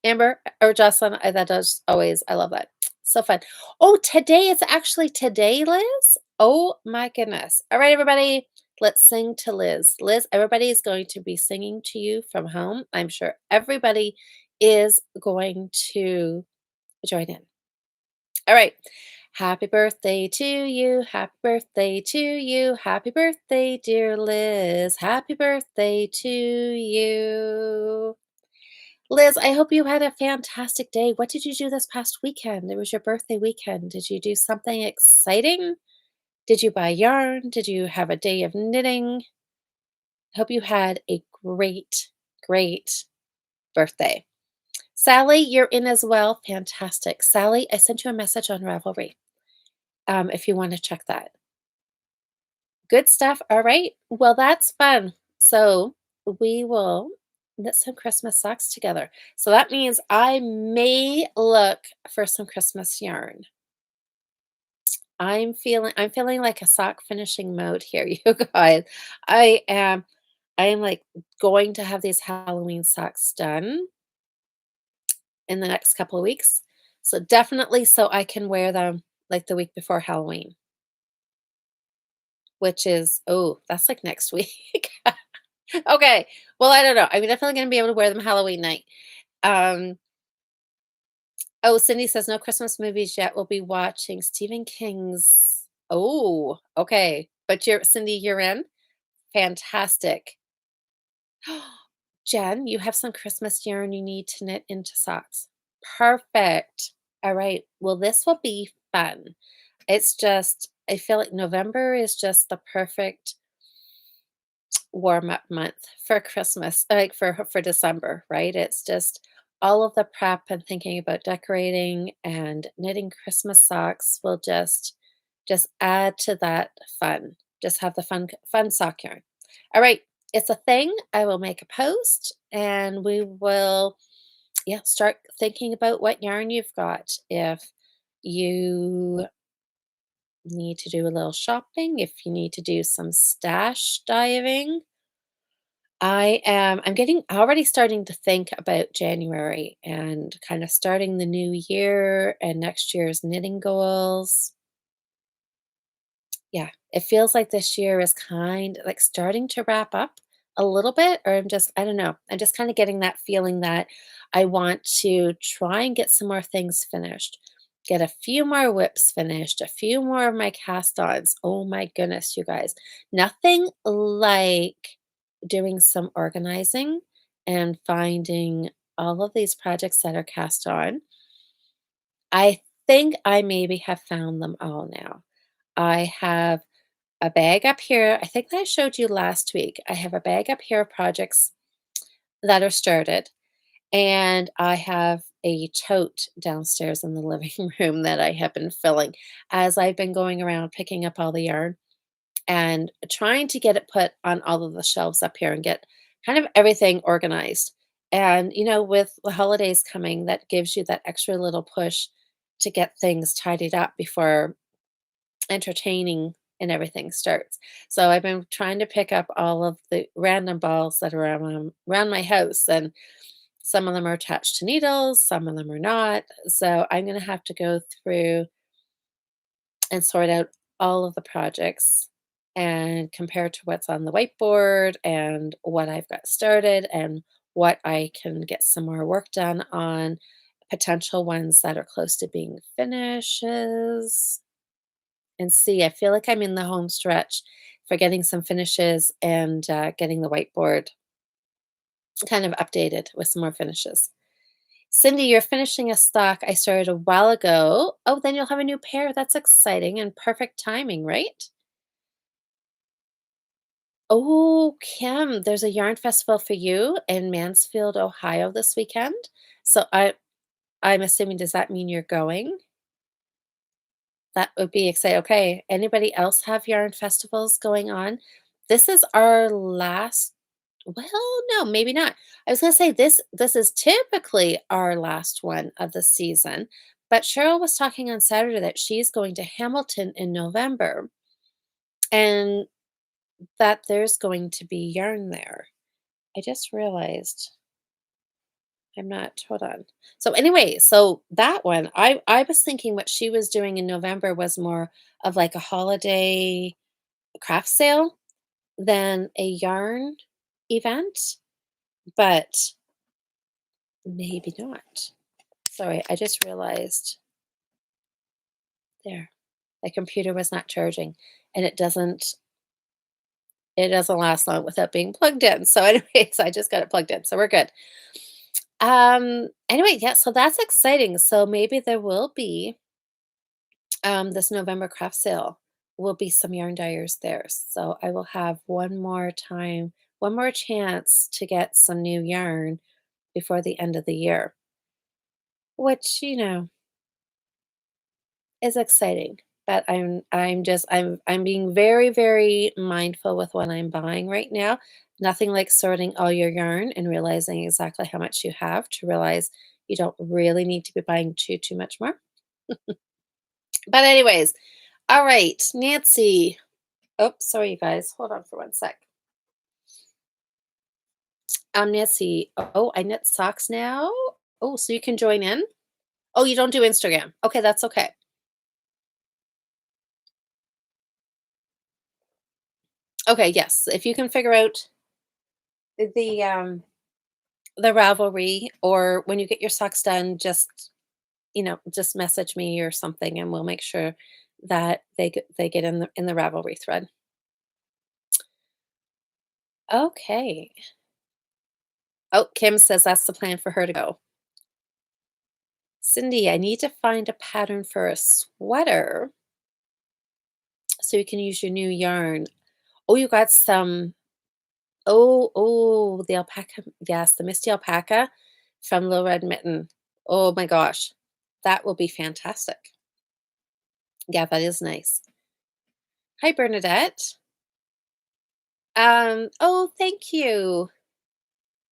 Amber or Jocelyn, that does always I love that. So fun. Oh, today it's actually today, Liz? Oh my goodness. All right, everybody, let's sing to Liz. Liz, everybody is going to be singing to you from home. I'm sure everybody is going to join in. All right. Happy birthday to you. Happy birthday to you. Happy birthday, dear Liz. Happy birthday to you. Liz, I hope you had a fantastic day. What did you do this past weekend? It was your birthday weekend. Did you do something exciting? Did you buy yarn? Did you have a day of knitting? Hope you had a great, great birthday. Sally, you're in as well. Fantastic. Sally, I sent you a message on Ravelry if you want to check that. Good stuff. All right. Well, that's fun. So we will knit some Christmas socks together. So that means I may look for some Christmas yarn. I'm feeling like a sock finishing mode here, you guys. I am I am like going to have these Halloween socks done in the next couple of weeks. So definitely so I can wear them like the week before Halloween, which is oh, that's like next week. Okay. Well, I don't know. I'm definitely gonna be able to wear them Halloween night. Um, oh, Cindy says no Christmas movies yet. We'll be watching Stephen King's. Oh, okay. But Cindy, you're in? Fantastic. Jen, you have some Christmas yarn you need to knit into socks. Perfect. All right. Well, this will be fun. It's just, I feel like November is just the perfect warm up month for Christmas, like for December, right? It's just all of the prep and thinking about decorating and knitting Christmas socks will just add to that fun. Just have the fun sock yarn. All right, it's a thing. I will make a post and we will yeah, start thinking about what yarn you've got. If you need to do a little shopping, if you need to do some stash diving, I'm getting already starting to think about January and kind of starting the new year and next year's knitting goals. Yeah, it feels like this year is kind like starting to wrap up a little bit, or I don't know. I'm just kind of getting that feeling that I want to try and get some more things finished, get a few more whips finished, a few more of my cast ons. Oh my goodness, you guys. Nothing like doing some organizing and finding all of these projects that are cast on. I think I maybe have found them all now. I have a bag up here. I think that I showed you last week. I have a bag up here of projects that are started, and I have a tote downstairs in the living room that I have been filling as I've been going around picking up all the yarn and trying to get it put on all of the shelves up here and get kind of everything organized. And, with the holidays coming, that gives you that extra little push to get things tidied up before entertaining and everything starts. So I've been trying to pick up all of the random balls that are around my house, and some of them are attached to needles, some of them are not. So I'm going to have to go through and sort out all of the projects and compare to what's on the whiteboard and what I've got started and what I can get some more work done on, potential ones that are close to being finishes. And see, I feel like I'm in the home stretch for getting some finishes and getting the whiteboard kind of updated with some more finishes. Cindy, you're finishing a stock I started a while ago. Oh, then you'll have a new pair. That's exciting and perfect timing, right? Oh, Kim, there's a yarn festival for you in Mansfield, Ohio this weekend. So I'm assuming, does that mean you're going? That would be exciting. Okay. Anybody else have yarn festivals going on? This is our last, well, no, maybe not. I was gonna say this is typically our last one of the season, but Cheryl was talking on Saturday that she's going to Hamilton in November and that there's going to be yarn there. I just realized I'm not, hold on. So anyway, so that one, I was thinking what she was doing in November was more of like a holiday craft sale than a yarn event, but maybe not. Sorry, I just realized there. My computer was not charging and it doesn't last long without being plugged in. So anyways, I just got it plugged in. So we're good. Anyway, yeah, so that's exciting. So maybe there will be this November craft sale will be some yarn dyers there. So I will have one more chance to get some new yarn before the end of the year, which, is exciting. But I'm being very, very mindful with what I'm buying right now. Nothing like sorting all your yarn and realizing exactly how much you have to realize you don't really need to be buying too much more. But anyways, all right, Nancy. Oh, sorry, you guys. Hold on for one sec. Nancy. Oh, I knit socks now. Oh, so you can join in. Oh, you don't do Instagram. Okay, that's okay. Okay, yes. If you can figure out the Ravelry, or when you get your socks done, just message me or something, and we'll make sure that they get in the Ravelry thread. Okay. Oh, Kim says that's the plan for her to go. Cindy, I need to find a pattern for a sweater so you can use your new yarn. Oh, you got some. Oh, the alpaca. Yes, the Misty alpaca from Little Red Mitten. Oh my gosh, that will be fantastic. Yeah, that is nice. Hi, Bernadette. Oh, thank you.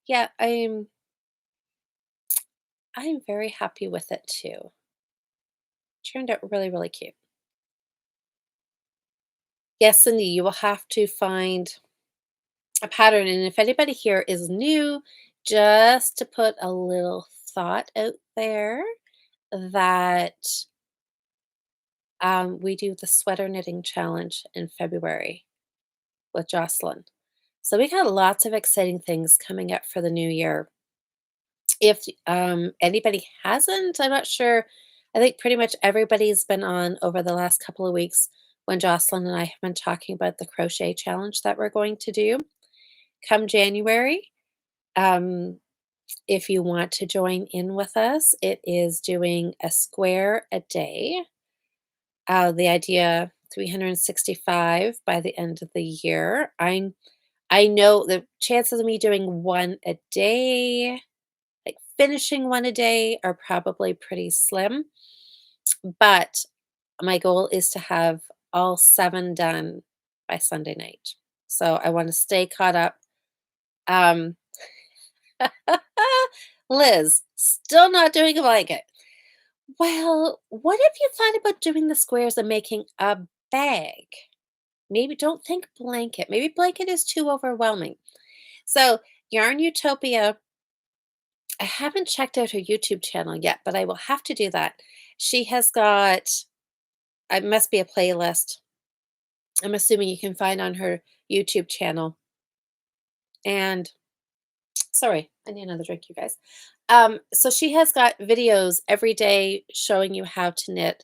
Yeah, I'm very happy with it too. Turned out really, really cute. Yes, Cindy, you will have to find a pattern. And if anybody here is new, just to put a little thought out there that we do the sweater knitting challenge in February with Jocelyn. So we got lots of exciting things coming up for the new year. If anybody hasn't, I'm not sure. I think pretty much everybody's been on over the last couple of weeks when Jocelyn and I have been talking about the crochet challenge that we're going to do come January. Um, if you want to join in with us, it is doing a square a day. The idea 365 by the end of the year. I know the chances of me doing one a day, like finishing one a day, are probably pretty slim, but my goal is to have all 7 done by Sunday night. So I want to stay caught up. Um, Liz, still not doing a blanket. Well, what if you thought about doing the squares and making a bag? Maybe don't think blanket. Maybe blanket is too overwhelming. So, Yarn Utopia, I haven't checked out her YouTube channel yet, but I will have to do that. She has got, it must be a playlist. I'm assuming you can find on her YouTube channel. And sorry, I need another drink, you guys. So she has got videos every day showing you how to knit,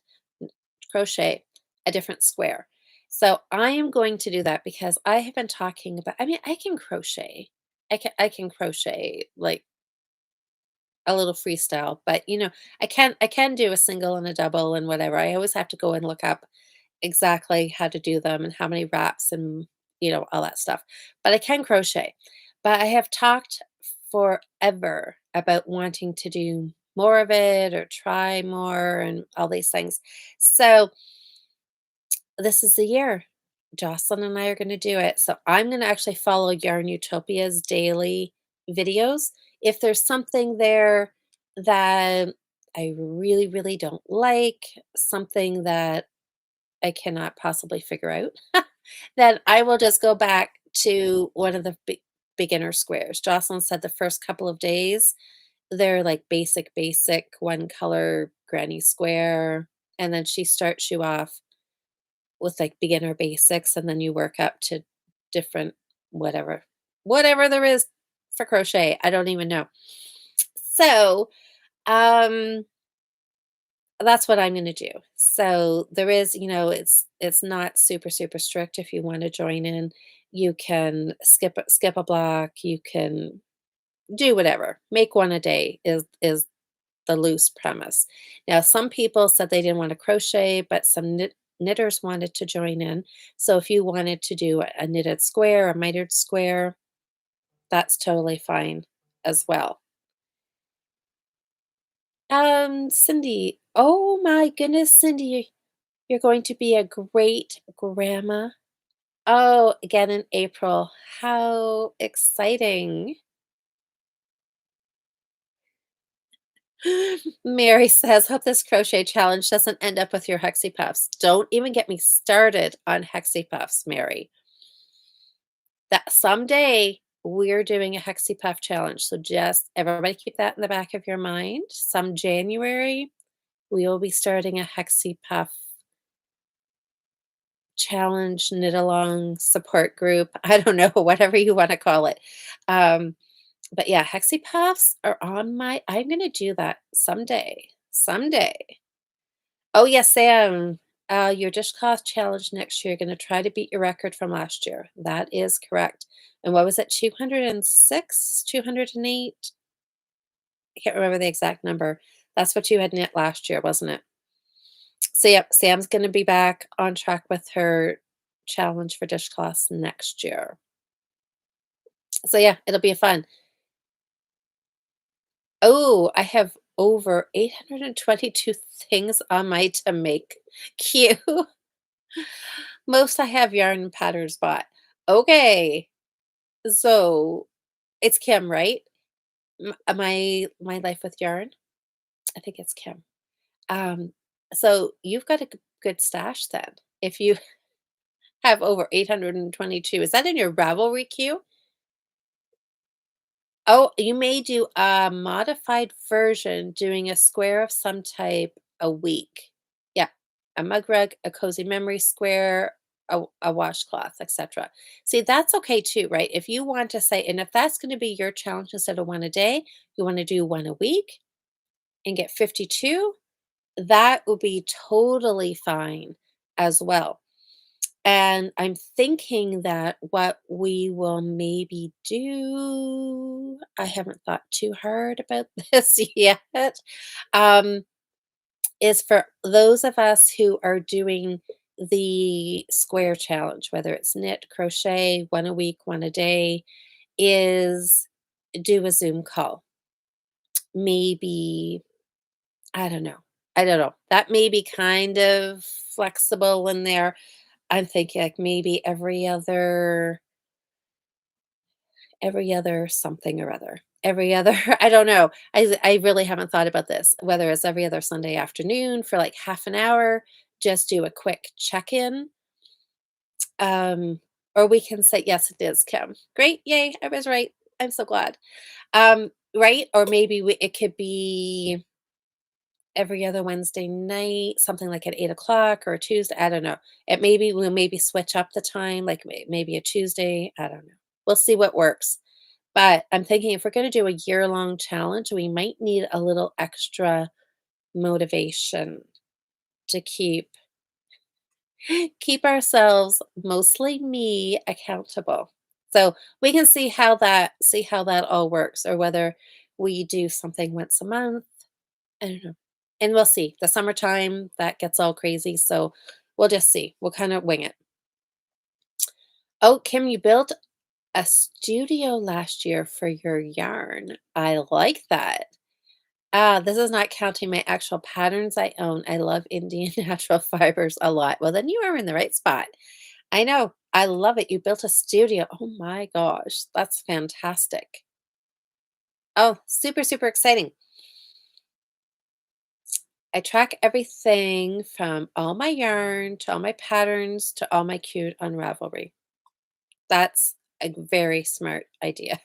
crochet a different square. So I am going to do that because I have been talking about, I mean, I can crochet. I can crochet like a little freestyle, but I can do a single and a double and whatever. I always have to go and look up exactly how to do them and how many wraps and all that stuff. But I can crochet. But I have talked forever about wanting to do more of it or try more and all these things. So this is the year. Jocelyn and I are going to do it. So I'm going to actually follow Yarn Utopia's daily videos. If there's something there that I really, really don't like, something that I cannot possibly figure out, then I will just go back to one of the beginner squares. Jocelyn said the first couple of days, they're like basic, one color granny square. And then she starts you off with like beginner basics, and then you work up to different whatever there is for crochet. I don't even know. So, um, that's what I'm gonna do. So there is, it's not super strict. If you want to join in, you can skip a block. You can do whatever. Make one a day is the loose premise. Now, some people said they didn't want to crochet, but some knitters wanted to join in. So if you wanted to do a knitted square, a mitered square, that's totally fine as well. Cindy, oh my goodness, Cindy, you're going to be a great grandma. Oh, again in April. How exciting. Mary says, hope this crochet challenge doesn't end up with your Hexie Puffs. Don't even get me started on Hexie Puffs, Mary. That someday we're doing a Hexie Puff challenge. So just everybody keep that in the back of your mind. Some January, we will be starting a Hexie Puff challenge, knit along support group. I don't know, whatever you want to call it. Um, but yeah, Hexie Puffs are on I'm going to do that someday. Someday. Oh, yes, Sam. Your dishcloth challenge next year, you're going to try to beat your record from last year. That is correct. And what was it? 206, 208? I can't remember the exact number. That's what you had knit last year, wasn't it? So, yep, Sam's going to be back on track with her challenge for dishcloths next year. So, yeah, it'll be fun. Oh, I have over 822 things on my to make queue. Most I have yarn patterns bought. Okay, so it's Kim, right? My life with yarn. I think it's Kim. Um, so you've got a good stash then. If you have over 822, is that in your Ravelry queue? Oh, you may do a modified version doing a square of some type a week. Yeah, a mug rug, a cozy memory square, a washcloth, etc. See, that's okay too, right? If you want to say, and if that's going to be your challenge instead of one a day, you want to do one a week and get 52, that would be totally fine as well. And I'm thinking that what we will maybe do, I haven't thought too hard about this yet, um, is for those of us who are doing the square challenge, whether it's knit, crochet, one a week, one a day, is do a Zoom call. Maybe, I don't know. I don't know. That may be kind of flexible in there. I'm thinking like maybe every other something or other. Every other I don't know. I really haven't thought about this, whether it's every other Sunday afternoon for like half an hour, just do a quick check-in. Um, or we can say, yes, it is, Kim. Great, yay, I was right. I'm so glad. Right? Or maybe it could be every other Wednesday night, something like at 8 o'clock or a Tuesday. I don't know. It maybe we'll maybe switch up the time, like maybe a Tuesday. I don't know. We'll see what works. But I'm thinking if we're going to do a year-long challenge, we might need a little extra motivation to keep ourselves, mostly me, accountable. So we can see how that all works, or whether we do something once a month. I don't know. And we'll see. The summertime, that gets all crazy. So we'll just see. We'll kind of wing it. Oh, Kim, you built a studio last year for your yarn. I like that. Ah, this is not counting my actual patterns I own. I love Indian natural fibers a lot. Well, then you are in the right spot. I know. I love it. You built a studio. Oh my gosh. That's fantastic. Oh, super, super exciting. I track everything from all my yarn to all my patterns to all my cute on Ravelry. That's a very smart idea.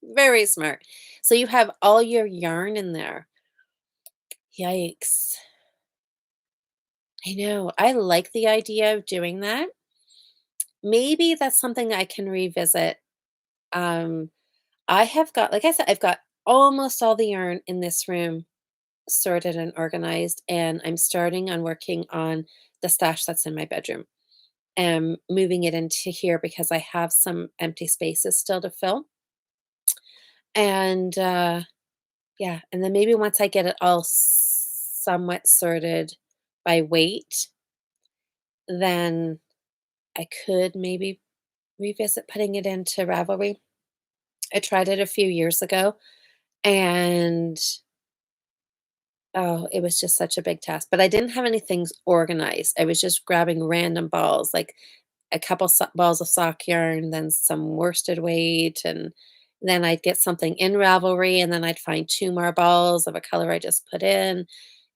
Very smart. So you have all your yarn in there. Yikes. I know. I like the idea of doing that. Maybe that's something I can revisit. Um, I have got, like I said, I've got almost all the yarn in this room sorted and organized, and I'm starting on working on the stash that's in my bedroom and moving it into here because I have some empty spaces still to fill. And yeah, and then maybe once I get it all somewhat sorted by weight, then I could maybe revisit putting it into Ravelry. I tried it a few years ago and oh, it was just such a big task. But I didn't have any things organized. I was just grabbing random balls, like a couple balls of sock yarn, then some worsted weight, and then I'd get something in Ravelry, and then I'd find two more balls of a color I just put in.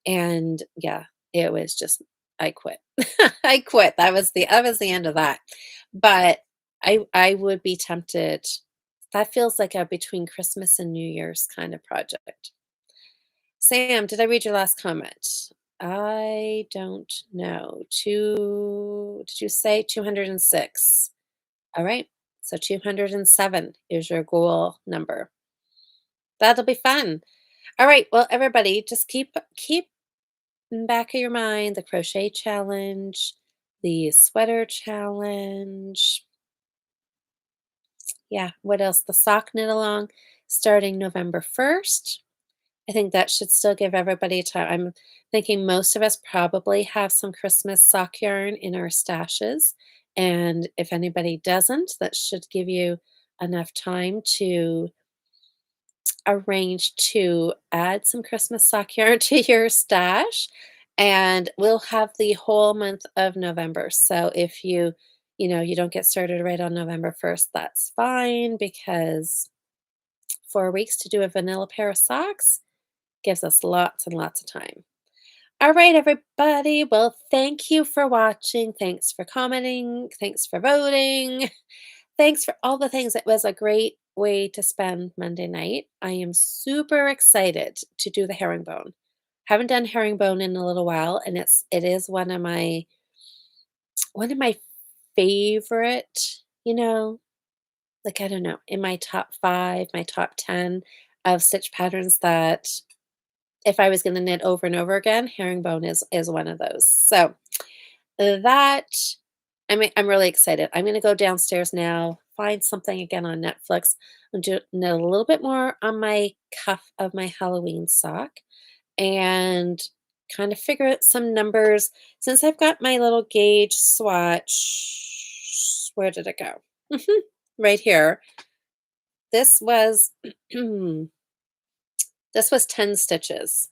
And yeah, it was just I quit. I quit. That was the end of that. But I would be tempted. That feels like a between Christmas and New Year's kind of project. Sam, did I read your last comment? I don't know. Did you say 206? All right. So 207 is your goal number. That'll be fun. All right. Well, everybody, just keep in the back of your mind the crochet challenge, the sweater challenge. Yeah. What else? The sock knit along starting November 1st. I think that should still give everybody time. I'm thinking most of us probably have some Christmas sock yarn in our stashes. And if anybody doesn't, that should give you enough time to arrange to add some Christmas sock yarn to your stash. And we'll have the whole month of November. So if you don't get started right on November 1st, that's fine because 4 weeks to do a vanilla pair of socks gives us lots and lots of time. All right, everybody. Well, thank you for watching. Thanks for commenting. Thanks for voting. Thanks for all the things. It was a great way to spend Monday night. I am super excited to do the herringbone. Haven't done herringbone in a little while, and it is one of my favorite, you know, like I don't know, in my top 5, my top 10 of stitch patterns that if I was gonna knit over and over again, herringbone is one of those. So that I'm really excited. I'm gonna go downstairs now, find something again on Netflix, and knit a little bit more on my cuff of my Halloween sock, and kind of figure out some numbers. Since I've got my little gauge swatch, where did it go? Right here. This was this was 10 stitches.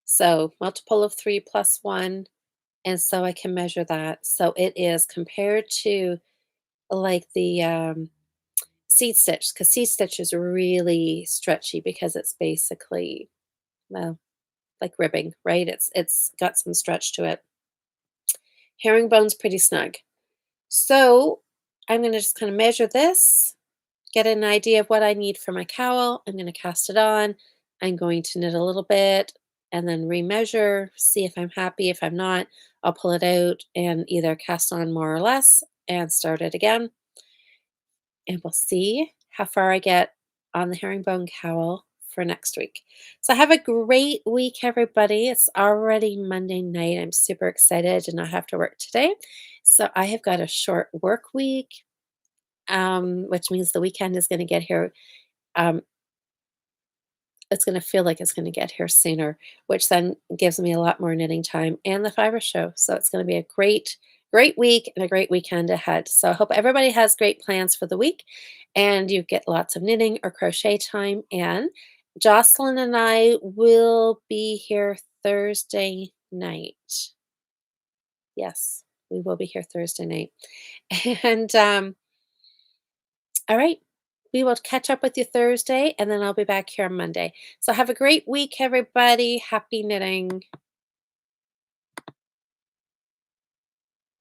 So multiple of 3 plus 1, and so I can measure that. So it is compared to like the seed stitch, because seed stitch is really stretchy because it's basically, well, like ribbing, right? It's got some stretch to it. Herringbone's pretty snug. So I'm going to just kind of measure this, get an idea of what I need for my cowl. I'm going to cast it on. I'm going to knit a little bit and then remeasure, see if I'm happy. If I'm not, I'll pull it out and either cast on more or less and start it again. And we'll see how far I get on the herringbone cowl for next week. So have a great week, everybody. It's already Monday night. I'm super excited to not have to work today. So I have got a short work week, which means the weekend is going to get here. Um, it's going to feel like it's going to get here sooner, which then gives me a lot more knitting time and the fiber show. So it's going to be a great week and a great weekend ahead. So I hope everybody has great plans for the week and you get lots of knitting or crochet time. And Jocelyn and I will be here Thursday night. Yes, we will be here Thursday night. And all right. We will catch up with you Thursday, and then I'll be back here on Monday. So have a great week, everybody. Happy knitting.